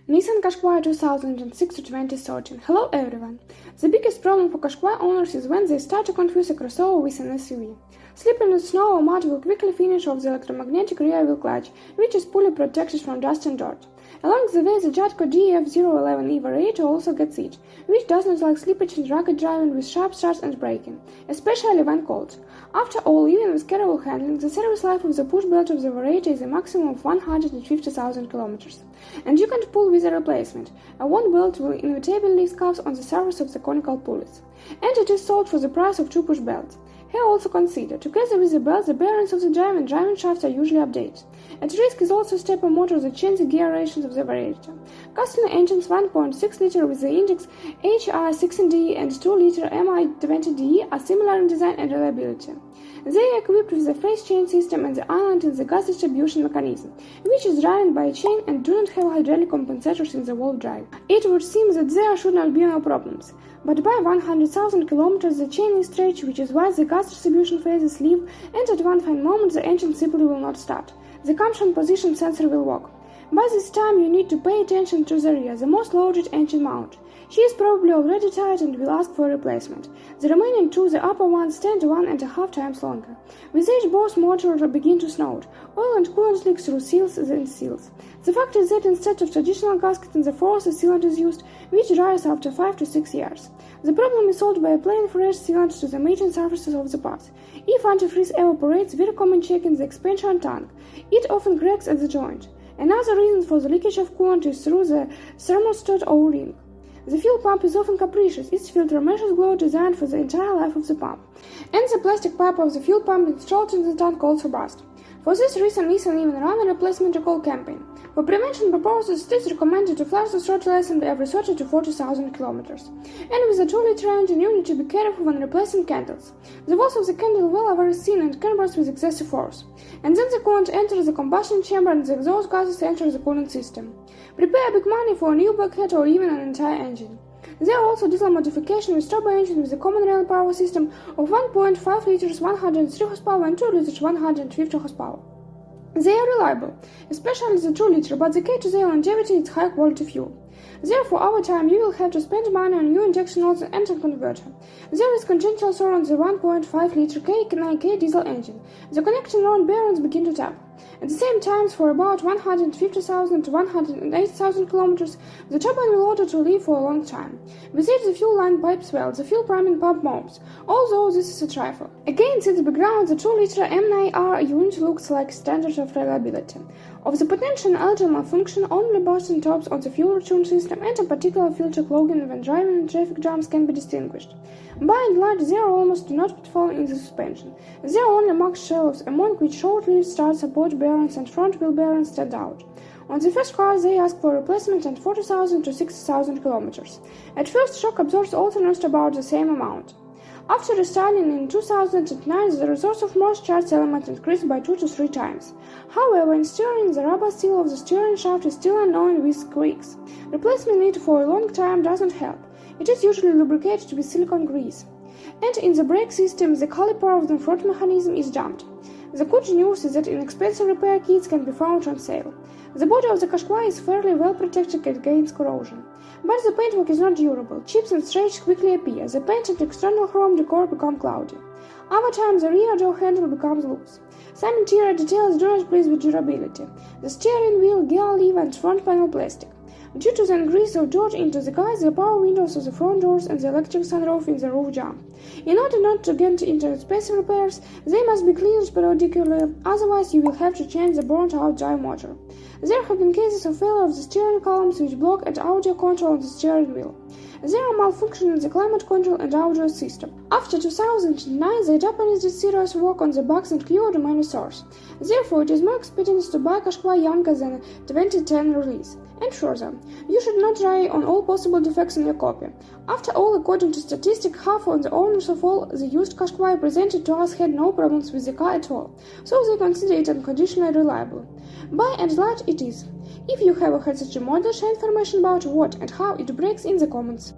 Nissan Qashqai 2006 to 2013. Hello everyone! The biggest problem for Qashqai owners is when they start to confuse a crossover with an SUV. Slipping in snow or mud will quickly finish off the electromagnetic rear wheel clutch, which is poorly protected from dust and dirt. Along the way, the J10 DF011E variator also gets itched, which does not like slippage and rugged driving with sharp starts and braking, especially when cold. After all, even with careful handling, the service life of the push belt of the variator is a maximum of 150,000 kilometers. And you can't pull with a replacement. A worn belt will inevitably leave scuffs on the surface of the conical pulleys. And it is sold for the price of 2 push belts. Here also consider, together with the belt, the bearings of the drive and driving shafts are usually updated. At risk is also a stepper motor that changes the gear ratios of the variator. Custom engines 1.6-liter with the index HI16D and 2-liter MI20DE are similar in design and reliability. They are equipped with a phase change system and the island in the gas distribution mechanism, which is driven by a chain and do not have hydraulic compensators in the wheel drive. It would seem that there should not be no problems, but by 100,000 kilometers the chain is stretched, which is why the gas distribution phases leave, and at one fine moment the engine simply will not start. The combustion position sensor will work. By this time you need to pay attention to the rear, the most loaded engine mount. She is probably already tired and will ask for a replacement. The remaining two, the upper ones, stand 1.5 times longer. With age both motors begin to snout. Oil and coolant leaks through seals and seals. The fact is that instead of traditional gasket in the fourth, a cylinder is used, which dries after 5 to 6 years. The problem is solved by applying fresh sealant to the mating surfaces of the parts. If antifreeze evaporates, very common check in the expansion tank. It often cracks at the joint. Another reason for the leakage of coolant is through the thermostat O-ring. The fuel pump is often capricious. Its filter meshes glow designed for the entire life of the pump. And the plastic pipe of the fuel pump installed in the tank also burst. For this reason, Nissan even ran a replacement recall campaign. For prevention purposes, it is recommended to flush the throttle assembly every 30 to 40,000 kilometers. And with a 2-liter engine, you need to be careful when replacing candles. The walls of the candle well are very thin and can burst with excessive force. And then the coolant enters the combustion chamber and the exhaust gases enter the coolant system. Prepare big money for a new bulkhead or even an entire engine. There are also diesel modifications with turbo engine with a common rail power system of 1.5 liters 103 horsepower and 2 liters 150 horsepower. They are reliable, especially the 2 liter, but the key to their longevity is high quality fuel. Therefore, over time you will have to spend money on new injection nozzle and engine converter. There is congenital sore on the 1.5 liter K9K diesel engine. The connecting rod bearings begin to tap. At the same time, for about 150,000 to 180,000 kilometers, the turbine will order to live for a long time. With it, the fuel line pipes well, the fuel priming pump moves, although this is a trifle. Against its background, the 2-liter M9R unit looks like standard of reliability. Of the potential eligible malfunction, only bursting tops on the fuel return system and a particular filter clogging when driving in traffic jams can be distinguished. By and large, there are almost not pitfalls in the suspension. There are only marked shelves, among which short-lived start support bearings and front wheel bearings stand out. On the first car, they ask for replacement at 40,000 to 60,000 kilometers. At first, shock absorbers also cost about the same amount. After restyling in 2009, the resource of most charge element increased by 2 to 3 times. However, in steering, the rubber seal of the steering shaft is still unknown with creaks. Replacing it for a long time doesn't help. It is usually lubricated with silicone grease. And in the brake system, the caliper of the front mechanism is jumped. The good news is that inexpensive repair kits can be found on sale. The body of the Qashqai is fairly well protected against corrosion. But the paintwork is not durable. Chips and scratches quickly appear. The paint and external chrome decor become cloudy. Over time, the rear door handle becomes loose. Some interior details do not please with durability. The steering wheel, gear lever, and front panel plastic. Due to the increase of dirt into the car, the power windows of the front doors and the electric sunroof in the roof jump. In order not to get into expensive repairs, they must be cleaned periodically, otherwise you will have to change the burnt-out drive motor. There have been cases of failure of the steering columns which block and audio control on the steering wheel. There are malfunctions in the climate control and audio system. After 2009, the Japanese did serious work on the bugs and cured many sources. Therefore, it is more expedient to buy Qashqai younger than 2010 release. And further, you should not rely on all possible defects in your copy. After all, according to statistics, half of the owners of all the used Qashqai presented to us had no problems with the car at all, so they consider it unconditionally reliable. By and large, it is. If you have had such a model, share information about what and how it breaks in the comments.